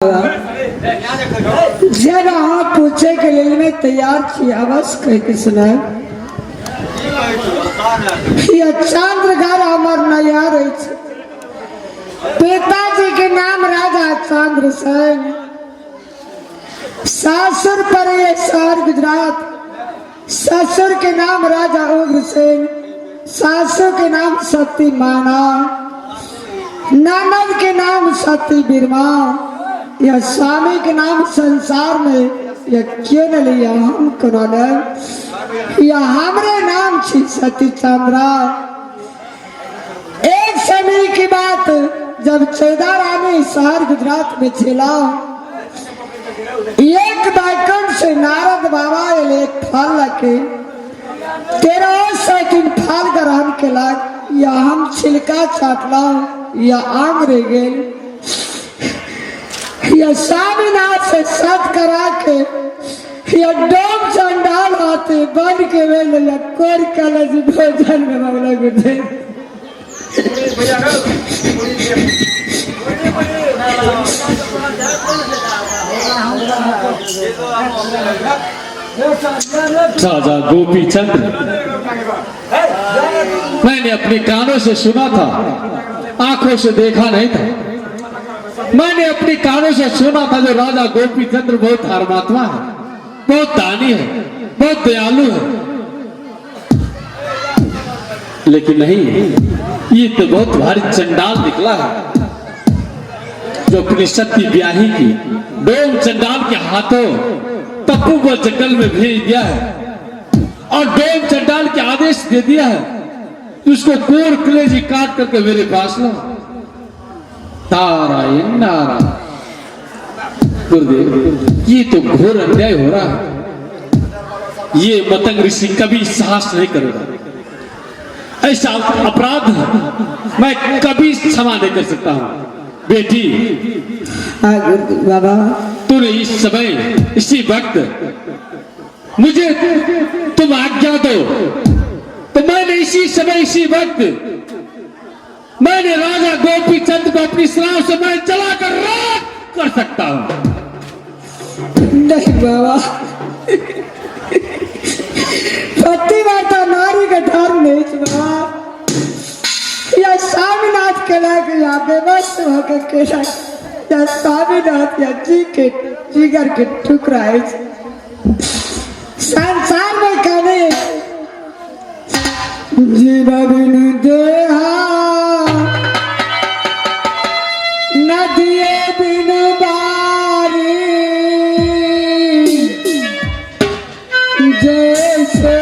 जब हाँ पूछे के लिए मैं तैयार थी अवश्य कह के सुनाए चंद्र घर हमार नया रही पिताजी के नाम राजा चंद्रसेन, सासुर पर ये शहर गुजरात, ससुर के नाम राजा उग्रसेन, सासू के नाम सती माना, ननद के नाम सती बिरमा, या स्वामी के नाम संसार में या क्यों न लिया हम कोने या हमरे नाम छी सती चंद्रा। एक समय की बात जब चौदा रानी शहर गुजरात में छिला, एक बैकुंठ से नारद बाबा एक फल लगे 13 सेकंड फल ग्रहण के लाग या हम छिलका चाटला या आम रह गए या स्वामीनाथ से सत करा के या डोम चंडाल आते बन के वेले या कोर कलज भोजन में मामला गुदे राजा गोपी चंद्र, मैंने अपने कानों से सुना था, आंखों से देखा नहीं था। मैंने अपने कानों से सुना था जो राजा गोपी चंद्र बहुत धर्मात्मा है, बहुत दानी है, बहुत दयालु है। लेकिन नहीं, ये तो बहुत भारी चंडाल निकला है जो अपनी सती ब्याही की डोम चंडाल के हाथों पप्पू को जंगल में भेज दिया है और डोम चंडाल के आदेश दे दिया है कि उसको कोर कलेजी काट करके मेरे पास लो। नारायण नारायण। गुरुदेव, ये तो घोर अन्याय हो रहा है। ये मतंग ऋषि कभी साहस नहीं करेगा। ऐसा अपराध मैं कभी क्षमा नहीं कर सकता हूँ। बेटी, बाबा तूने इस समय इसी वक्त मुझे तुम आज्ञा दो तो मैंने इसी समय इसी वक्त मैंने राजा गोपी चंद्र को अपनी सलाह से मैं चलाकर राख कर सकता हूं। नहीं बाबा, पतिव्रता नारी का धर्म नहीं बाबा। या स्वामीनाथ के लायक या बेबस होकर के या स्वामीनाथ या जी के जिगर के टुकड़ा है संसार में कहने जीवा बिन देहा नदिए बिन बारी जैसे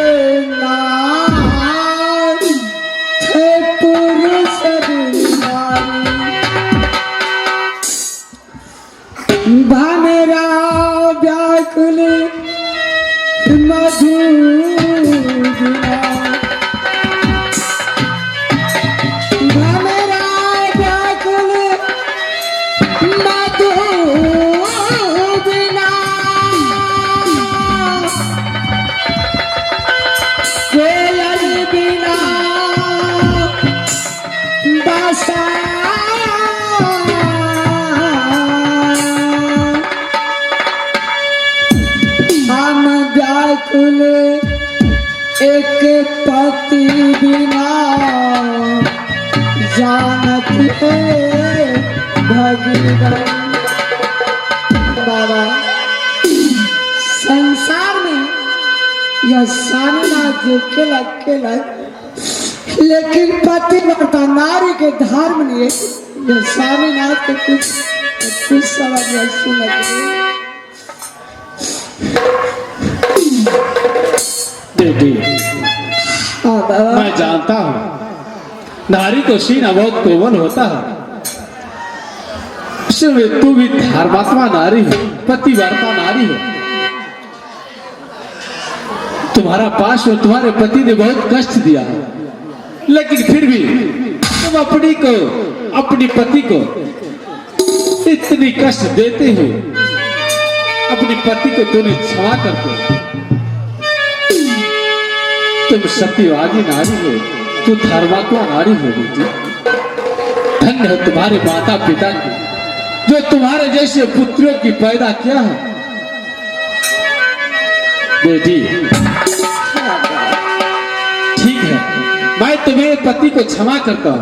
नाथ थे पुरुष बिनारी भामेरा व्याकुल मधुरा एक पति बिना जानत है भगवान। बाबा, संसार में यह स्वामीनाथ जो केला लेकिन पतिव्रता नारी के धर्म नहीं है। यह स्वामीनाथ के कुछ समझ सुन बेटी, मैं जानता हूं नारी को सीना बहुत कोमल होता है। इसमें तू भी धर्मात्मा नारी है, पतिव्रता नारी है। तुम्हारा पास में तुम्हारे पति ने बहुत कष्ट दिया है, लेकिन फिर भी तुम अपनी पति को इतनी कष्ट देते हो, अपनी पति को तूने क्षमा करते हो। तुम सत्यवादी नारी हो, तू धर्मात्मा नारी हो बेटी। धन्य हो तुम्हारे माता पिता की जो तुम्हारे जैसे पुत्रों की पैदा किया है। बेटी ठीक है, मैं तुम्हें पति को क्षमा करता हूं,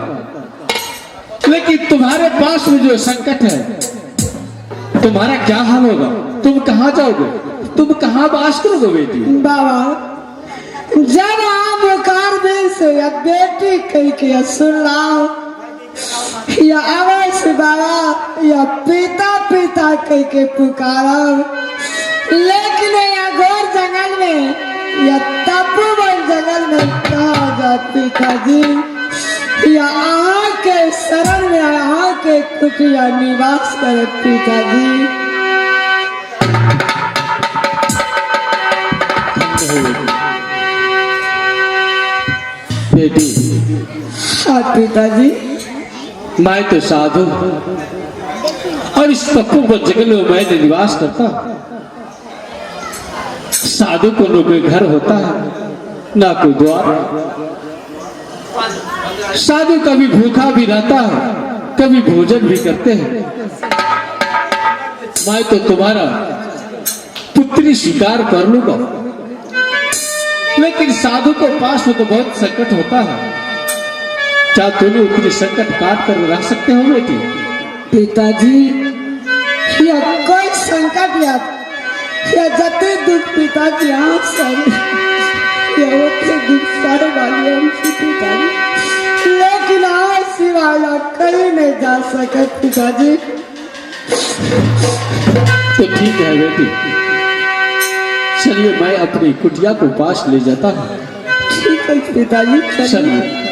लेकिन तुम्हारे पास में जो संकट है, तुम्हारा क्या हाल होगा? तुम कहाँ जाओगे? तुम कहाँ वास करोगे बेटी? बाबा जब आप मुकार में से या बेटी कह के सुन लाओ या आवाज बाबा या पिता पिता कह के पुकारा, लेकिन या घोर जंगल में या तपोवन जंगल में कहा जाती पिताजी या आहाँ के शरण में आहाँ के कुटिया निवास कर पिताजी। बेटी हाँ पिताजी, मैं तो साधु हूं और इस तपोवन जंगल में मैं निवास करता हूं। साधु को न कोई घर होता है, ना कोई द्वार। साधु कभी भूखा भी रहता है, कभी भोजन भी करते हैं। मैं तो तुम्हारा पुत्री स्वीकार कर लूंगा, लेकिन साधु को पास में तो बहुत संकट होता है। क्या तुम उतनी संकट काट कर रख सकते हो बेटी? पिताजी या कोई संकट या जते दुख पिताजी आप सर या उतने दुख सारे वाले हमसे पिताजी, लेकिन आज सिवाय कहीं नहीं जा सके पिताजी। तो ठीक है बेटी, चलिए मैं अपनी कुटिया को पास ले जाता हूँ। ठीक है पिताजी, चलिए।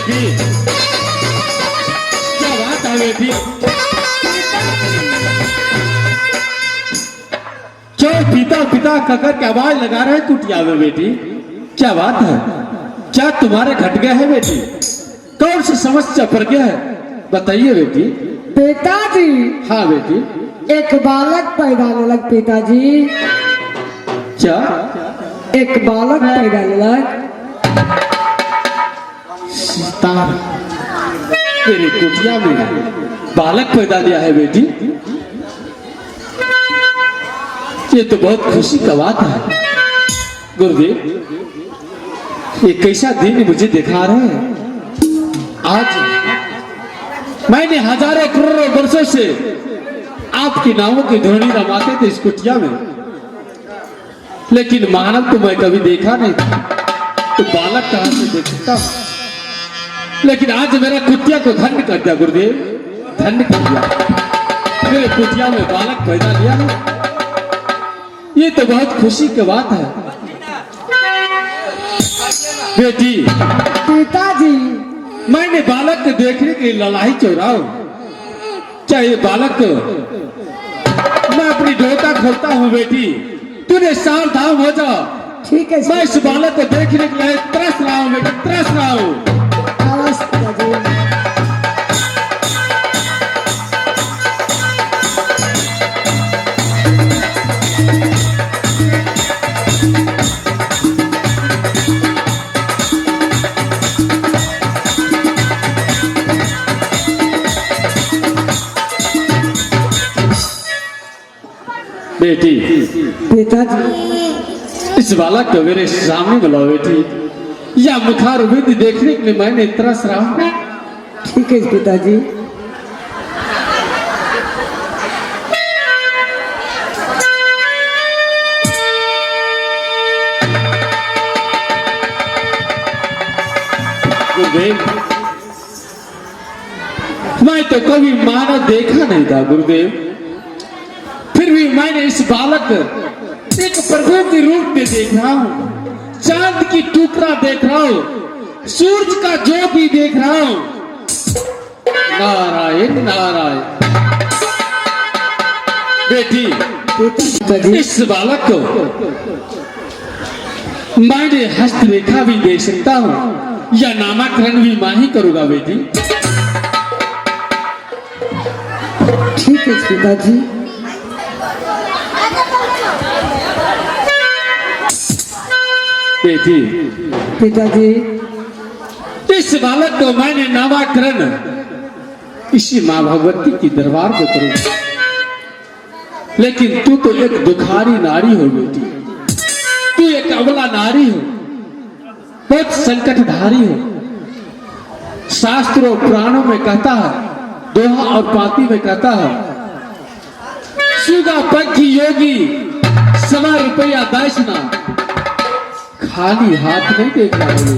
बेटी, क्या बात है बेटी? क्यों पिता पिता कहकर के आवाज लगा रहे हैं कुटिया में बेटी? क्या बात है? क्या तुम्हारे घट गया है बेटी? कौन सी समस्या पड़ गया है? बताइए बेटी। पिताजी, हाँ बेटी। एक बालक पैदा लग पिताजी। क्या? एक बालक पैदा लग। सीतार, तेरी कुटिया में बालक पैदा लिया है बेटी? ये तो बहुत खुशी का बात है गुरुदेव। ये कैसा दिन मुझे दिखा रहे हैं। आज मैंने हजारों करोड़ों वर्षों से आपकी नामों की ध्वनि रमाते थे इस कुटिया में, लेकिन मानव तो मैं कभी देखा नहीं था, तो बालक कहां से देख सकता हूं। लेकिन आज मेरा कुटिया को धन्य कर दिया गुरुदेव, धन्य कर दिया। मेरे कुटिया में बालक पैदा लिया है, ये तो बहुत खुशी की बात है बेटी। पिताजी, मैंने बालक को देखने के लिए ललाई चौराऊ। क्या ये बालक मैं अपनी डोका खोलता हूँ बेटी, तूने सावधान हो जा। ठीक है। मैं इस बालक को देखने के लिए तरस रहा हूँ बेटी, तरस रहा हूँ। बेटी, पिताजी, इस बालक को मेरे सामने बुलाओ बेटी, या मुखार विधि देखने के लिए मैंने तरस रहा हूँ। ठीक है पिताजी। गुरुदेव, मैं तो कभी मानव देखा नहीं था गुरुदेव, फिर भी मैंने इस बालक एक प्रभु के रूप में देख रहा हूँ, चांद की टुकड़ा देख रहा हूँ, सूरज का ज्योति देख रहा हूँ। नारायण नारायण। बेटी, इस बालक को मैंने हस्तरेखा भी दे सकता हूँ या नामकरण भी मैं ही करूंगा बेटी। ठीक है पिताजी। बेटी, पिताजी, इस बालक को मैंने नामकरण इसी माँ भगवती की दरबार में करूंगा, लेकिन तू तो एक दुखारी नारी हो बेटी, तू एक अबला नारी हो, बहुत संकटधारी हो। शास्त्रों पुराणों में कहता है, दोहा और पाती में कहता है, सुगा पंखी योगी 100 रुपया दासना, खाली हाथ नहीं देखना है।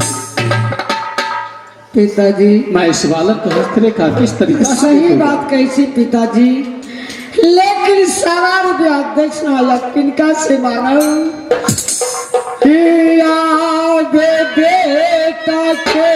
पिताजी, मैं इस बालक को हस्तरेखा किस तरीके से सही बात कैसी पिताजी, लेकिन 100 रुपया दक्षिणा या किनका से मांगा बेटा के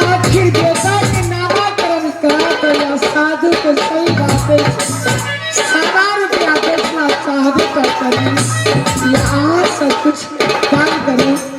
आखिर बेटा के नामकरण करा तो या साधु को सही बात है 100 रुपया देखना चाहते कर या आज सब कुछ काम करें।